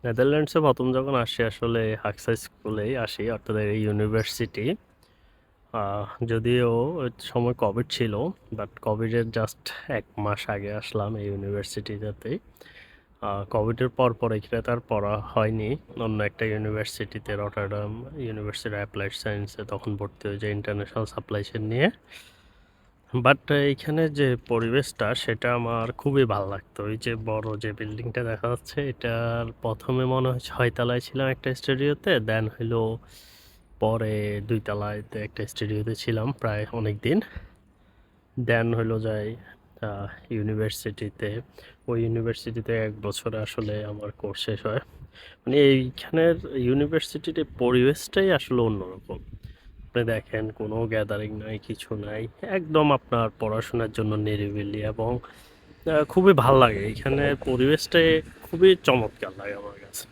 নেদারল্যান্ডসে প্রথম যখন আসি আসলে হাক্সা স্কুলেই আসি, অর্থাৎ এই ইউনিভার্সিটি। যদিও ওই সময় কোভিড ছিল, বাট কোভিডের জাস্ট 1 মাস আগে আসলাম এই ইউনিভার্সিটিটাতে। কোভিডের পর এখানে তার পড়া হয়নি, অন্য একটা ইউনিভার্সিটিতে, রটারডাম ইউনিভার্সিটি অ্যাপ্লাইড সায়েন্সে তখন ভর্তি হয়ে যায় ইন্টারন্যাশনাল সাপ্লাই চেইন নিয়ে। বাট এইখানে যে পরিবেশটা সেটা আমার খুবই ভালো লাগতো। ওই যে বড় যে বিল্ডিংটা দেখা যাচ্ছে, এটার প্রথমে মনে হয় 6 তলায় ছিলাম একটা স্টুডিওতে, দেন হইলো পরে 2 তলায়তে একটা স্টুডিওতে ছিলাম প্রায় অনেক দিন। দেন হইলো যাই ইউনিভার্সিটিতে। ওই ইউনিভার্সিটিতে 1 বছরে আসলে আমার কোর্স শেষ হয়। মানে এইখানের ইউনিভার্সিটির পরিবেশটাই আসলে অন্যরকম। আপনি দেখেন কোনো গ্যাদারিং নাই, কিছু নাই, একদম আপনার পড়াশোনার জন্য নিরিবিলি, এবং খুবই ভাল লাগে এইখানে পরিবেশটাই খুবই চমৎকার লাগে আমার কাছে।